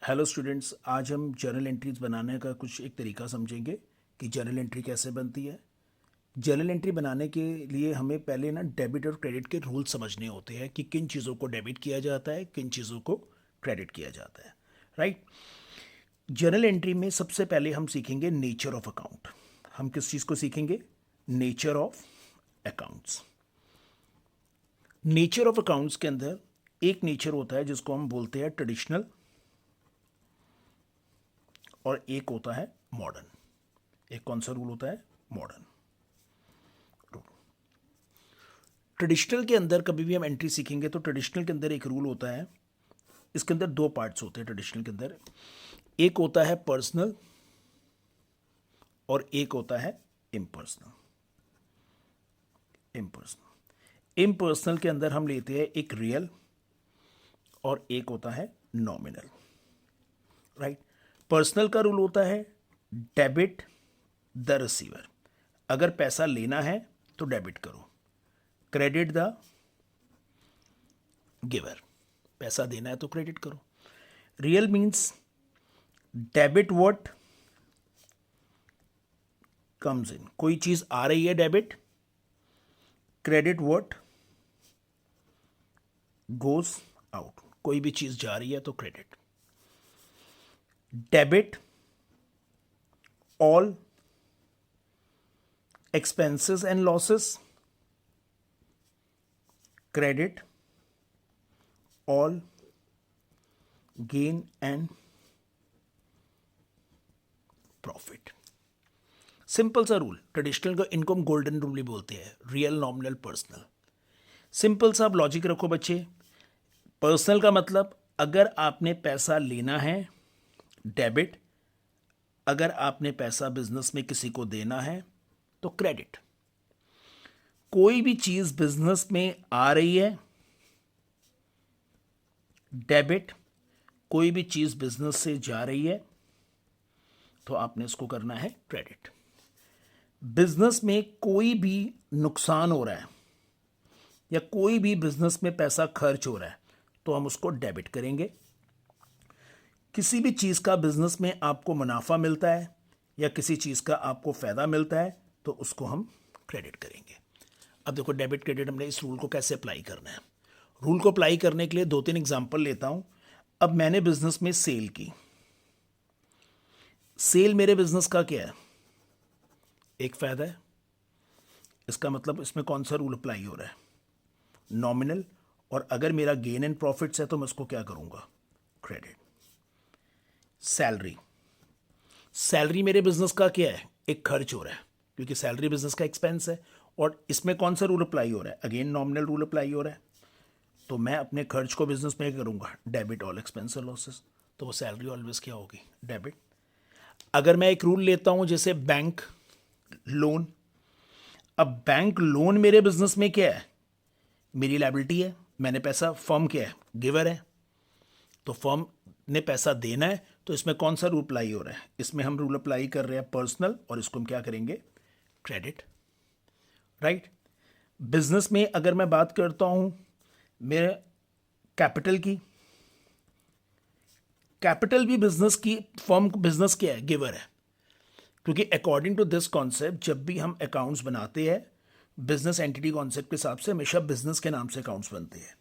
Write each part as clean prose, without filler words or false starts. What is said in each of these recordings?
Hello students, आज हम journal entries बनाने का कुछ एक तरीका समझेंगे कि जर्नल एंट्री कैसे बनती है। जर्नल एंट्री बनाने के लिए हमें पहले ना डेबिट और क्रेडिट के रूल समझने होते हैं कि किन चीज़ों को डेबिट किया जाता है, किन चीज़ों को क्रेडिट किया जाता है। राइट। जर्नल एंट्री में सबसे पहले हम सीखेंगे नेचर ऑफ अकाउंट। हम किस चीज़ को सीखेंगे? Nature of accounts. Nature of accounts के अंदर एक नेचर होता है जिसको हम बोलते हैं ट्रेडिशनल, और एक होता है मॉडर्न। एक कौन सा रूल होता है? Modern rule. ट्रेडिशनल के अंदर कभी भी हम एंट्री सीखेंगे तो ट्रेडिशनल के अंदर एक रूल होता है। इसके अंदर दो पार्ट्स होते हैं ट्रेडिशनल के अंदर। एक होता है पर्सनल और एक होता है इम्पर्सनल। इम्पर्सनल के अंदर हम लेते हैं एक रियल और एक होता है नॉमिनल। राइट। पर्सनल का रूल होता है डेबिट द रिसीवर। अगर पैसा लेना है तो डेबिट करो, क्रेडिट द गिवर। पैसा देना है तो क्रेडिट करो। Real means debit what comes in. कोई चीज आ रही है debit, credit what goes out. कोई भी चीज जा रही है तो credit. Debit all expenses and losses, credit all gain and profit। Simple सा रूल। ट्रेडिशनल को इनको हम गोल्डन रूल भी बोलते हैं, रियल, नॉमिनल, पर्सनल। सिंपल सा आप लॉजिक रखो बच्चे। पर्सनल का मतलब अगर आपने पैसा लेना है डेबिट, अगर आपने पैसा बिजनेस में किसी को देना है तो क्रेडिट। कोई भी चीज बिजनेस में आ रही है डेबिट, कोई भी चीज बिजनेस से जा रही है तो आपने इसको करना है क्रेडिट। बिजनेस में कोई भी नुकसान हो रहा है या कोई भी बिजनेस में पैसा खर्च हो रहा है तो हम उसको डेबिट करेंगे। किसी भी चीज का बिजनेस में आपको मुनाफा मिलता है या किसी चीज का आपको फायदा मिलता है तो उसको हम क्रेडिट करेंगे। अब देखो डेबिट क्रेडिट हमने इस रूल को कैसे अप्लाई करना है। रूल को अप्लाई करने के लिए दो तीन एग्जांपल लेता हूं। अब मैंने बिजनेस में सेल की। सेल मेरे बिजनेस का क्या है? एक फायदा है। इसका मतलब इसमें कौन सा रूल अप्लाई हो रहा है? नॉमिनल। और अगर मेरा गेन एंड प्रॉफिट्स है तो मैं उसको क्या करूंगा? क्रेडिट। सैलरी। सैलरी मेरे बिजनेस का क्या है? एक खर्च हो रहा है क्योंकि सैलरी बिजनेस का एक्सपेंस है। और इसमें कौन सा रूल अप्लाई हो रहा है? अगेन नॉमिनल रूल अप्लाई हो रहा है। तो मैं अपने खर्च को बिजनेस में करूंगा डेबिट ऑल एक्सपेंस और लॉसेस। तो वो सैलरी ऑलवेज क्या होगी? डेबिट। अगर मैं एक रूल लेता हूं जैसे बैंक लोन। अब बैंक लोन मेरे बिजनेस में क्या है? मेरी लायबिलिटी है। मैंने पैसा, फर्म क्या है? गिवर है। तो फर्म ने पैसा देना है तो इसमें कौन सा रूल अप्लाई हो रहा है? इसमें हम रूल अप्लाई कर रहे हैं पर्सनल और इसको हम क्या करेंगे? क्रेडिट। राइट। बिजनेस में अगर मैं बात करता हूं मेरे कैपिटल की, कैपिटल भी बिजनेस की, फर्म बिजनेस क्या है? गिवर है। क्योंकि अकॉर्डिंग टू दिस कॉन्सेप्ट जब भी हम अकाउंट्स बनाते हैं बिजनेस एंटिटी कॉन्सेप्ट के हिसाब से हमेशा बिजनेस के नाम से अकाउंट्स बनते हैं।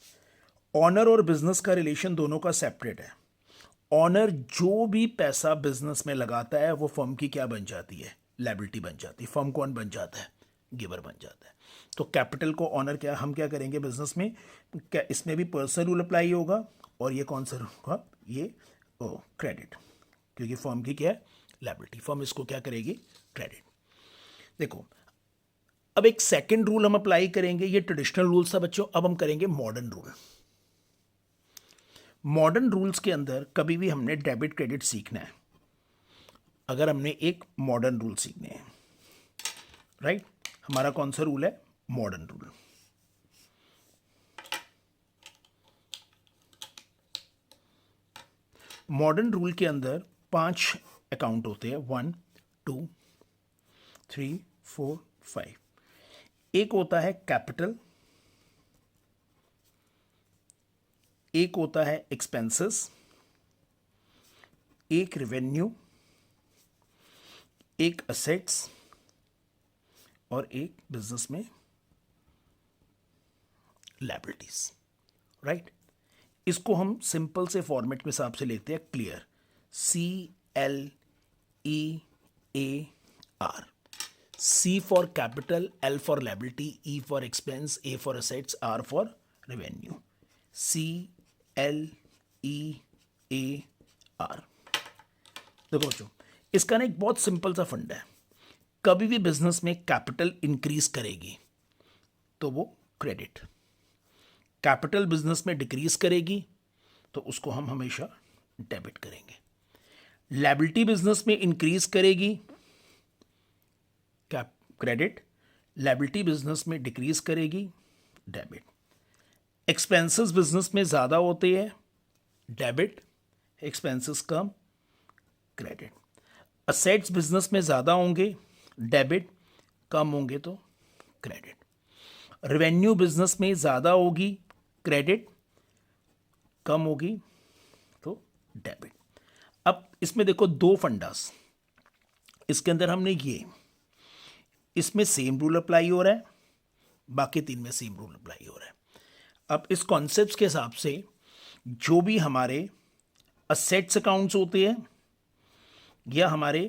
ऑनर और बिजनेस का रिलेशन दोनों का सेपरेट है। ऑनर जो भी पैसा बिजनेस में लगाता है वो फर्म की क्या बन जाती है? लायबिलिटी बन जाती है। फर्म कौन बन जाता है? गिवर बन जाता है। तो कैपिटल को ऑनर क्या हम क्या करेंगे बिजनेस में? क्या इसमें भी पर्सनल रूल अप्लाई होगा और ये कौन सा होगा? ये क्रेडिट। क्योंकि फर्म की क्या है? लायबिलिटी। फर्म इसको क्या करेगी? क्रेडिट। देखो अब एक सेकंड रूल हम अप्लाई करेंगे। ये ट्रेडिशनल रूल्स था बच्चों, अब हम करेंगे मॉडर्न रूल। मॉडर्न रूल्स के अंदर कभी भी हमने डेबिट क्रेडिट सीखना है अगर हमने एक मॉडर्न रूल सीखने हैं। राइट। हमारा कौन सा रूल है? Modern rule. मॉडर्न रूल के अंदर 5 अकाउंट होते हैं। 1 2 3 4 5। एक होता है कैपिटल, एक होता है एक्सपेंसेस एक रेवेन्यू, एक असेट्स और एक बिजनेस में लायबिलिटीज, राइट। इसको हम सिंपल से फॉर्मेट के हिसाब से लिखते हैं, clear, CLEAR, C for capital, L for liability, E for expense, A for assets, R for revenue. CLEAR। देखो बच्चों, इसका ना एक बहुत सिंपल सा फंड है। कभी भी बिजनेस में कैपिटल इंक्रीज करेगी तो वो क्रेडिट, कैपिटल बिजनेस में डिक्रीज करेगी तो उसको हम हमेशा डेबिट करेंगे। लायबिलिटी बिजनेस में इंक्रीज करेगी, क्रेडिट, लायबिलिटी बिजनेस में डिक्रीज करेगी, डेबिट। एक्सपेंसेस बिजनेस में ज़्यादा होते हैं, डेबिट, एक्सपेंसेस कम, क्रेडिट। असेट्स बिजनेस में ज़्यादा होंगे, डेबिट, कम होंगे तो क्रेडिट। रेवेन्यू बिजनेस में ज़्यादा होगी, क्रेडिट, कम होगी तो डेबिट। अब इसमें देखो दो फंडास, इसके अंदर हमने ये, इसमें सेम रूल अप्लाई हो रहा है, बाकी तीन में सेम रूल अप्लाई हो रहा है। अब इस कॉन्सेप्ट के हिसाब से जो भी हमारे असेट्स अकाउंट्स होते हैं या हमारे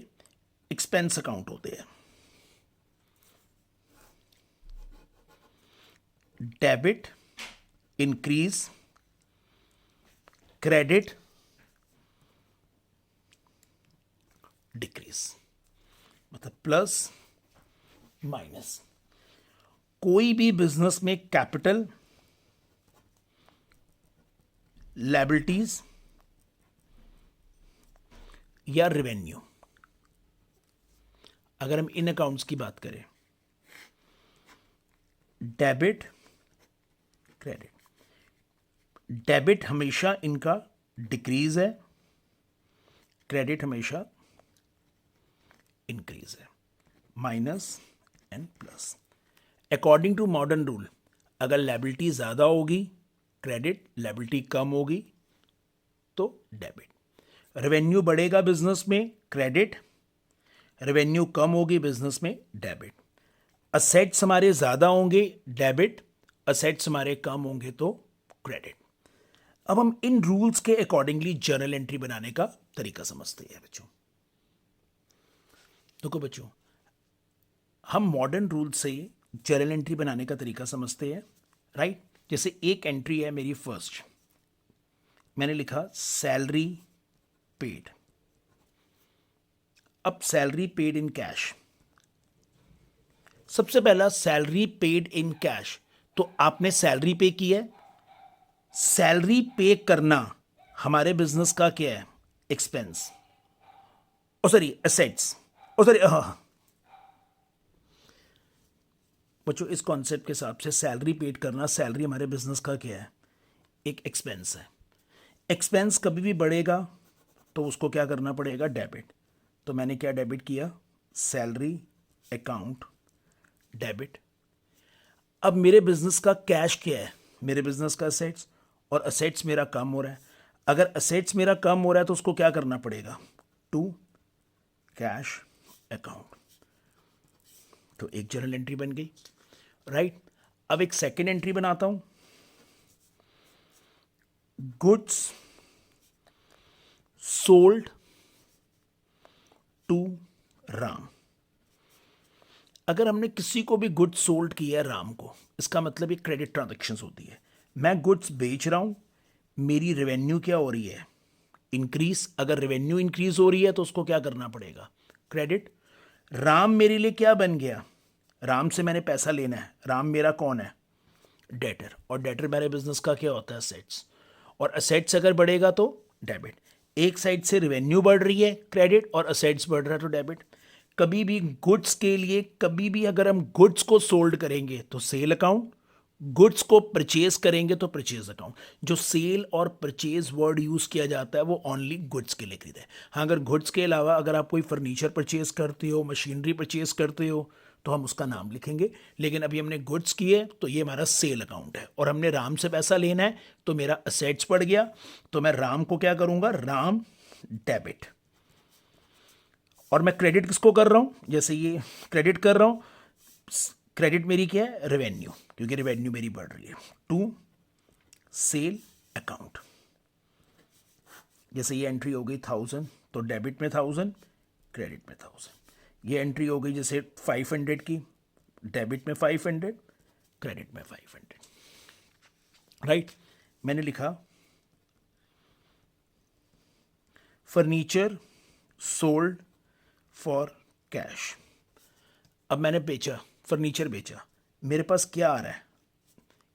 एक्सपेंस अकाउंट होते हैं, डेबिट इंक्रीज, क्रेडिट डिक्रीज, मतलब प्लस माइनस। कोई भी बिजनेस में कैपिटल, लायबिलिटीज या रेवेन्यू, अगर हम इन अकाउंट्स की बात करें, डेबिट, क्रेडिट, डेबिट हमेशा इनका डिक्रीज है, क्रेडिट हमेशा इंक्रीज है, minus and plus. According to modern rule, अगर लायबिलिटी ज़्यादा होगी क्रेडिट, लायबिलिटी कम होगी तो डेबिट। रेवेन्यू बढ़ेगा बिजनेस में, क्रेडिट, रेवेन्यू कम होगी बिजनेस में, डेबिट। असेट्स हमारे ज़्यादा होंगे, डेबिट, असेट्स हमारे कम होंगे तो क्रेडिट। अब हम इन रूल्स के अकॉर्डिंगली जर्नल एंट्री बनाने का तरीका समझते हैं बच्चों। देखो बच्चों, हम मॉडर्न रूल से जर्नल एंट्री बनाने का तरीका समझते हैं, राइट। जैसे एक एंट्री है मेरी फर्स्ट, मैंने लिखा सैलरी पेड। अब सैलरी पेड इन कैश, सबसे पहला सैलरी पेड इन कैश, तो आपने सैलरी पे की है। सैलरी पे करना हमारे बिजनेस का क्या है, एक्सपेंस, ओ सॉरी एसेट्स, ओ सॉरी बच्चों इस कॉन्सेप्ट के हिसाब से सैलरी पेड करना, सैलरी हमारे बिजनेस का क्या है, एक एक्सपेंस है। एक्सपेंस कभी भी बढ़ेगा तो उसको क्या करना पड़ेगा, डेबिट। तो मैंने क्या डेबिट किया, सैलरी अकाउंट डेबिट। अब मेरे बिजनेस का कैश क्या है, मेरे बिजनेस का असेट्स, और असेट्स मेरा कम हो रहा है। अगर असेट्स मेरा कम हो रहा है तो उसको क्या करना पड़ेगा, टू कैश अकाउंट। तो एक जर्नल एंट्री बन गई, राइट। अब एक सेकेंड एंट्री बनाता हूं, गुड्स सोल्ड टू राम। अगर हमने किसी को भी गुड्स सोल्ड किया है राम को, इसका मतलब ये क्रेडिट ट्रांजैक्शंस होती है। मैं गुड्स बेच रहा हूं, मेरी रेवेन्यू क्या हो रही है, इंक्रीज। अगर रेवेन्यू इंक्रीज हो रही है तो उसको क्या करना पड़ेगा, क्रेडिट। राम मेरे लिए क्या बन गया, राम से मैंने पैसा लेना है, राम मेरा कौन है, डेटर, और डेटर मेरे बिजनेस का क्या होता है, असेट्स। और असेट्स अगर बढ़ेगा तो डेबिट। एक साइड से रेवेन्यू बढ़ रही है क्रेडिट, और असेट्स बढ़ रहा है तो डेबिट। कभी भी गुड्स के लिए, कभी भी अगर हम गुड्स को सोल्ड करेंगे तो सेल अकाउंट, गुड्स को परचेज करेंगे तो परचेज अकाउंट। जो सेल और परचेज वर्ड यूज किया जाता है वो ओनली गुड्स के लिए खरीदा है। हाँ, अगर गुड्स के अलावा अगर आप कोई फर्नीचर परचेज करते हो, मशीनरी परचेज करते हो, तो हम उसका नाम लिखेंगे। लेकिन अभी हमने गुड्स किए तो ये हमारा सेल अकाउंट है, और हमने राम से पैसा लेना है तो मेरा असेट्स बढ़ गया। तो मैं राम को क्या करूंगा, राम डेबिट। और मैं क्रेडिट किसको कर रहा हूँ, जैसे ये क्रेडिट कर रहा हूँ, क्रेडिट मेरी क्या है, रेवेन्यू, क्योंकि रेवेन्यू मेरी बढ़ रही है, टू सेल अकाउंट। जैसे ये एंट्री हो गई 1000, तो डेबिट में 1000, क्रेडिट में 1000। ये एंट्री हो गई जैसे 500 की, डेबिट में 500, क्रेडिट में 500, राइट। मैंने लिखा फर्नीचर सोल्ड फॉर कैश। अब मैंने बेचा, फर्नीचर बेचा, मेरे पास क्या आ रहा है,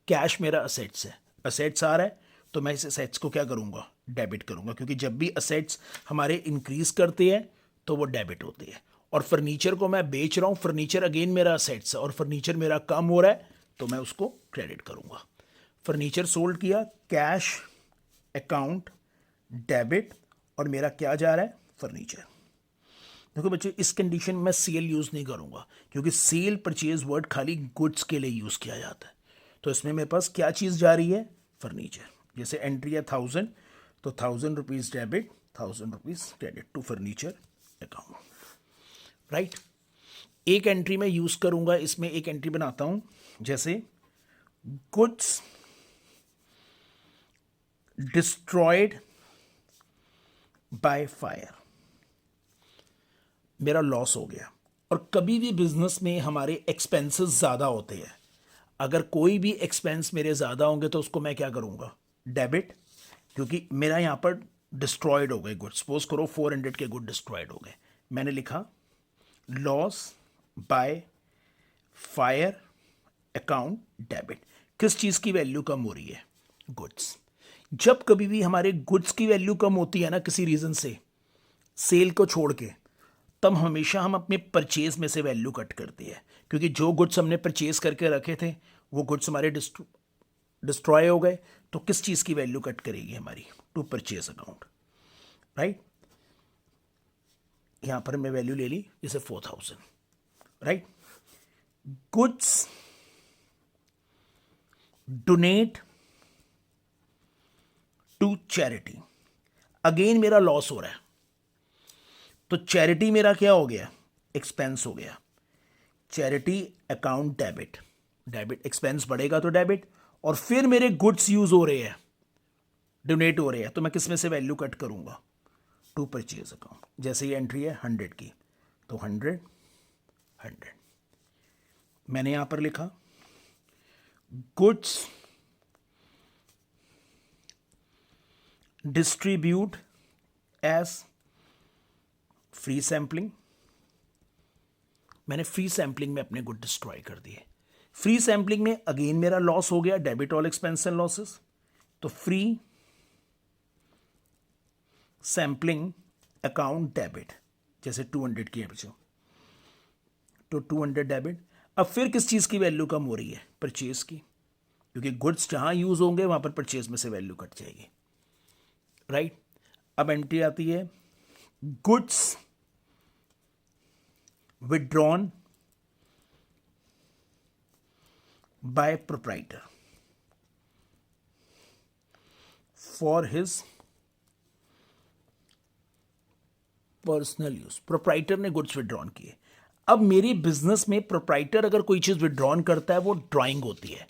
कैश मेरा असेट्स है, असेट्स आ रहा है, तो मैं इस असेट्स को क्या करूंगा, डेबिट करूंगा, क्योंकि जब भी असेट्स हमारे इंक्रीज करते हैं तो वो डेबिट होती है। और फर्नीचर को मैं बेच रहा हूं, फर्नीचर अगेन मेरा असेट्स है, और फर्नीचर मेरा कम हो रहा है, तो मैं उसको क्रेडिट करूंगा। फर्नीचर सोल्ड किया, कैश अकाउंट डेबिट, और मेरा क्या जा रहा है, फर्नीचर। देखो बच्चे, इस कंडीशन में सेल यूज़ नहीं करूंगा, क्योंकि सेल परचेज वर्ड खाली गुड्स के लिए यूज़ किया जाता है। तो इसमें मेरे पास क्या चीज़ जा रही है, फर्नीचर। जैसे एंट्री है 1000, तो 1000 rupees debit, 1000 rupees credit to furniture account, right. एक एंट्री में यूज़ करूंगा, इसमें एक एंट्री बनाता हूं, जैसे गुड्स डिस्ट्रॉयड बाय फायर। मेरा लॉस हो गया। और कभी भी बिजनेस में हमारे एक्सपेंसेस ज़्यादा होते हैं, अगर कोई भी एक्सपेंस मेरे ज़्यादा होंगे तो उसको मैं क्या करूँगा, डेबिट, क्योंकि मेरा यहाँ पर डिस्ट्रॉयड हो गए गुड। सपोज करो 400 के गुड डिस्ट्रॉयड हो गए, मैंने लिखा loss by fire account debit. किस चीज़ की वैल्यू कम हो रही है, गुड्स। जब कभी भी हमारे गुड्स की वैल्यू कम होती है ना किसी रीज़न से, सेल को छोड़ के, तब हमेशा हम अपने परचेज में से वैल्यू कट करते हैं, क्योंकि जो गुड्स हमने परचेज करके रखे थे वो गुड्स हमारे डिस्ट्रॉय हो गए, तो किस चीज़ की वैल्यू कट करेगी हमारी, टू परचेज अकाउंट, राइट। यहां पर मैं वैल्यू ले ली जैसे 4000, right. Goods donate to charity. Again मेरा लॉस हो रहा है, तो चैरिटी मेरा क्या हो गया, एक्सपेंस हो गया। Charity account debit, debit expense बढ़ेगा तो डेबिट। और फिर मेरे गुड्स यूज हो रहे हैं, डोनेट हो रहे हैं, तो मैं किस में से वैल्यू कट करूंगा, टू परचेज अकाउंट। जैसे ये एंट्री है 100 की, तो 100 100। मैंने यहां पर लिखा goods distribute as free sampling. मैंने फ्री सैंपलिंग में अपने गुड डिस्ट्रॉय कर दिए। फ्री सैंपलिंग में अगेन मेरा लॉस हो गया, debit all expense and losses, तो फ्री सैंपलिंग अकाउंट डेबिट, जैसे 200 की है बच्चों, तो 200 डेबिट। अब फिर किस चीज की वैल्यू कम हो रही है, परचेज की, क्योंकि गुड्स जहां यूज होंगे वहां पर परचेज में से वैल्यू कट जाएगी, राइट। अब एंट्री आती है goods withdrawn bye proprietor for his personal use. Proprietor ने गुड्स विड्रॉन किए। अब मेरी बिजनेस में प्रोप्राइटर अगर कोई चीज विड्रॉन करता है, वो ड्राइंग होती है।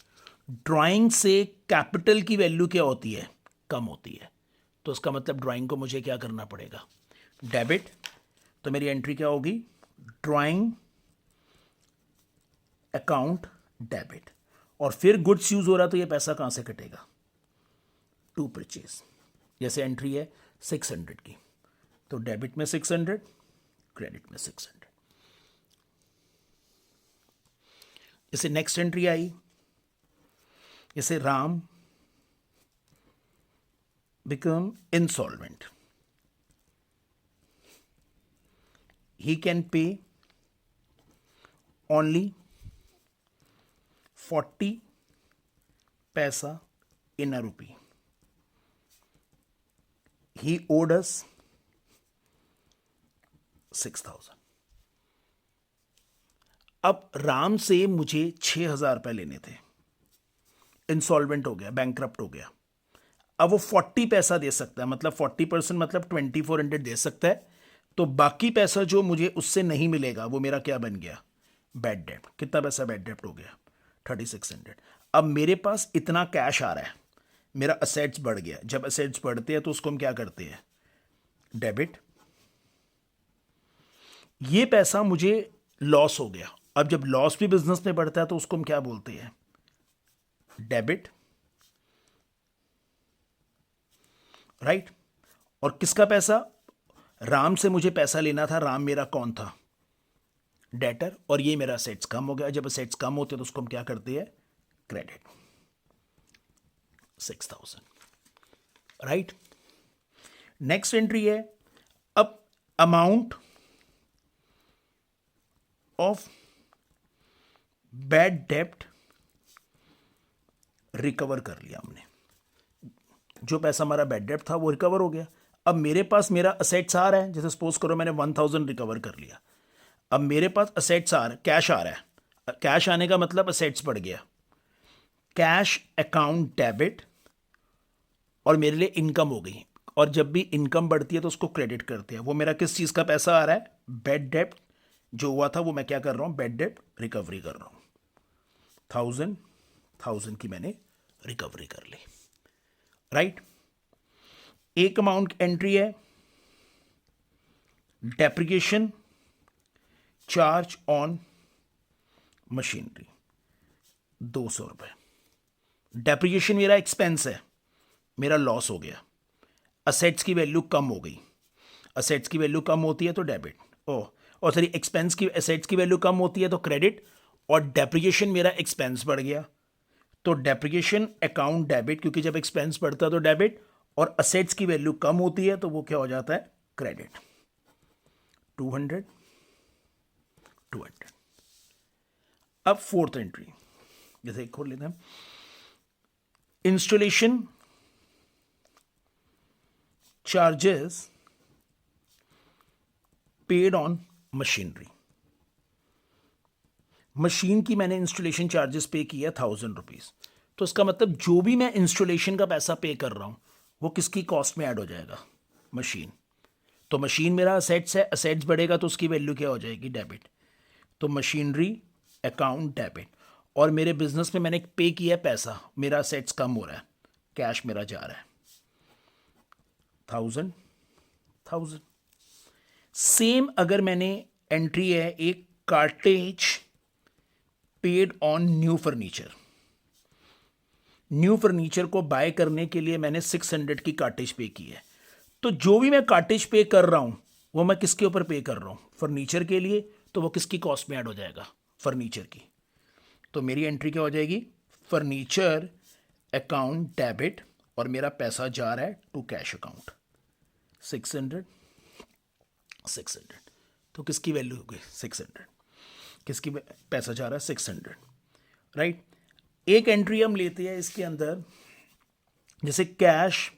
ड्राइंग से कैपिटल की वैल्यू क्या होती है, कम होती है। तो इसका मतलब ड्राइंग को मुझे क्या करना पड़ेगा, डेबिट। तो मेरी एंट्री क्या होगी, ड्राइंग अकाउंट डेबिट। और फिर गुड्स यूज हो रहा, तो ये पैसा कहां से कटेगा, टू परचेज। जैसे एंट्री है 600 की, तो डेबिट में 600, क्रेडिट में 600। जैसे नेक्स्ट एंट्री आई, जैसे Ram become insolvent, he can pay only 40 paisa in a rupee. He owed us 6000. अब राम से मुझे 6000 रुपए लेने थे, इंसॉल्वेंट हो गया, बैंकक्रप्ट हो गया। अब वो 40 पैसा दे सकता है, मतलब 40% मतलब 2400 दे सकता है। तो बाकी पैसा जो मुझे उससे नहीं मिलेगा वो मेरा क्या बन गया, बैड डेप्ट। कितना पैसा बैड डेप्ट हो गया, 3600। अब मेरे पास इतना कैश आ रहा है, मेरा असेट्स बढ़ गया। जब असेट्स बढ़ते हैं तो उसको हम क्या करते हैं, डेबिट। ये पैसा मुझे लॉस हो गया। अब जब लॉस भी बिजनेस में बढ़ता है तो उसको हम क्या बोलते हैं, डेबिट, राइट। और किसका पैसा, राम से मुझे पैसा लेना था, राम मेरा कौन था, डेटर, और ये मेरा असेट्स कम हो गया। जब असेट्स कम होते हैं तो उसको हम क्या करते हैं, क्रेडिट, 6000, राइट। नेक्स्ट एंट्री है, अब अमाउंट ऑफ बैड डेप्ट रिकवर कर लिया हमने। जो पैसा हमारा बैड डेप्ट था वो रिकवर हो गया। अब मेरे पास मेरा असेट्स आ रहा है, जैसे सपोज करो मैंने 1000 रिकवर कर लिया। अब मेरे पास असेट्स आ रहा है, कैश आ रहा है। कैश आने का मतलब असेट्स बढ़ गया, कैश अकाउंट डेबिट, और मेरे लिए इनकम हो गई। और जब भी इनकम बढ़ती है तो उसको क्रेडिट करते हैं। वो मेरा किस चीज़ का पैसा आ रहा है, बैड डेप्ट जो हुआ था वो मैं क्या कर रहा हूँ, बैड डेप्ट रिकवरी कर रहा हूँ। 1000 की मैंने रिकवरी कर ली, राइट। एक अमाउंट एंट्री है, डेप्रिकेशन चार्ज ऑन मशीनरी, 200 रुपये। डेप्रिकेशन मेरा एक्सपेंस है, मेरा लॉस हो गया। असेट्स की वैल्यू कम हो गई, असेट्स की वैल्यू कम होती है तो डेबिट, और सॉरी एक्सपेंस की, असेट्स की वैल्यू कम होती है तो क्रेडिट, और डेप्रिकेशन मेरा एक्सपेंस बढ़ गया तो डेप्रिकेशन अकाउंट डेबिट, क्योंकि जब एक्सपेंस बढ़ता है तो डेबिट, और असेट्स की वैल्यू कम होती है तो वो क्या हो जाता है, क्रेडिट। 200। अब फोर्थ एंट्री, जैसे एक और लेते हैं, installation charges paid on machinery. Machine की मैंने इंस्टॉलेशन चार्जेस पे किया 1000 रुपीज। तो इसका मतलब जो भी मैं इंस्टॉलेशन का पैसा पे कर रहा हूं वो किसकी कॉस्ट में ऐड हो जाएगा, मशीन। तो मशीन मेरा असेट्स है, असेट्स बढ़ेगा तो उसकी वैल्यू क्या हो जाएगी, डेबिट। तो मशीनरी अकाउंट डेबिट, और मेरे बिजनेस में मैंने पे किया पैसा, मेरा असेट्स कम हो रहा है, कैश मेरा जा रहा है 1000। सेम अगर मैंने एंट्री है एक cartage paid on new furniture. New furniture को बाय करने के लिए मैंने 600 की कार्टेज पे की है। तो जो भी मैं कार्टेज पे कर रहा हूं वो मैं किसके ऊपर पे कर रहा हूं, फर्नीचर के लिए। तो वो किसकी कॉस्ट में ऐड हो जाएगा, फर्नीचर की। तो मेरी एंट्री क्या हो जाएगी, फर्नीचर अकाउंट डेबिट, और मेरा पैसा जा रहा है टू कैश अकाउंट 600। तो किसकी वैल्यू हो गई, 600। किसकी पैसा जा रहा है, 600, राइट। एक एंट्री हम लेते हैं इसके अंदर, जैसे cash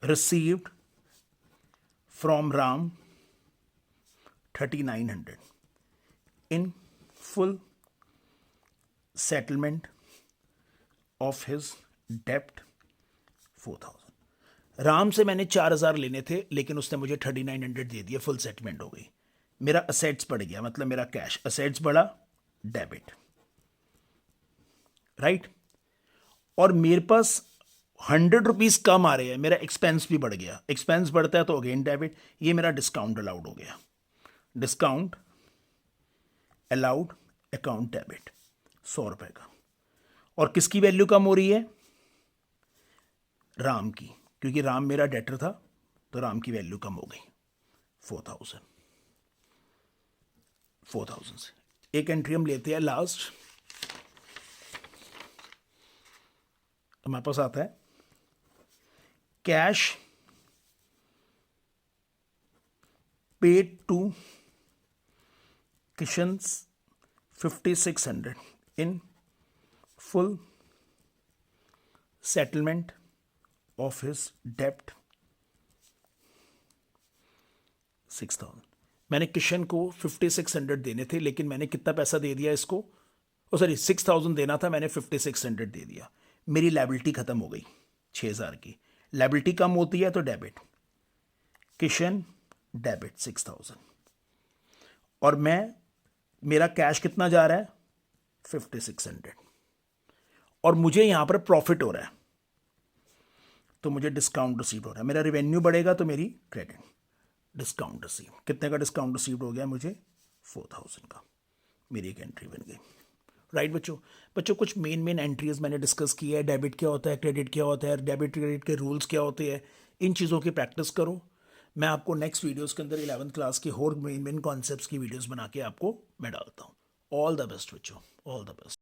received from Ram 3900 in full settlement of his डेप्ट 4000। राम से मैंने 4000 लेने थे लेकिन उसने मुझे 3900 दे दिया, फुल सेटलमेंट हो गई। मेरा असेट्स बढ़ गया, मतलब मेरा कैश, असेट्स बढ़ा, डेबिट, राइट। और मेरे पास 100 रुपीज कम आ रहे हैं, मेरा एक्सपेंस भी बढ़ गया। एक्सपेंस बढ़ता है तो अगेन डेबिट। ये मेरा डिस्काउंट अलाउड हो गया, डिस्काउंट अलाउड अकाउंट डेबिट 100 रुपए का। और किसकी वैल्यू कम हो रही है, राम की, क्योंकि राम मेरा डेटर था तो राम की वैल्यू कम हो गई 4000 से। एक एंट्री हम लेते हैं लास्ट, हमारे पास आता है cash paid to Kishan 5600 in full settlement of his डेप्ट 6000। मैंने किशन को 5600 देने थे लेकिन मैंने कितना पैसा दे दिया इसको, सॉरी 6000 देना था, मैंने 5600 दे दिया। मेरी लायबिलिटी खत्म हो गई 6000 की। लायबिलिटी कम होती है तो डेबिट, किशन डेबिट 6,000, और मेरा कैश कितना जा रहा है 5,600, और मुझे यहां पर प्रॉफिट हो रहा है तो मुझे डिस्काउंट रिसीव हो रहा है। मेरा रेवेन्यू बढ़ेगा तो मेरी क्रेडिट, डिस्काउंट रिसीव, कितने का डिस्काउंट रिसीव हो गया मुझे 4,000 का, मेरी एक एंट्री बन गई। राइट बच्चों कुछ मेन एंट्रीज मैंने डिस्कस की है, डेबिट क्या होता है, क्रेडिट क्या होता है, डेबिट क्रेडिट के रूल्स क्या होते हैं, इन चीज़ों की प्रैक्टिस करो। मैं आपको नेक्स्ट वीडियोस के अंदर 11th क्लास की और मेन कॉन्सेप्ट्स की वीडियोस बना के आपको मैं डालता हूँ। ऑल द बेस्ट बच्चों, ऑल द बेस्ट।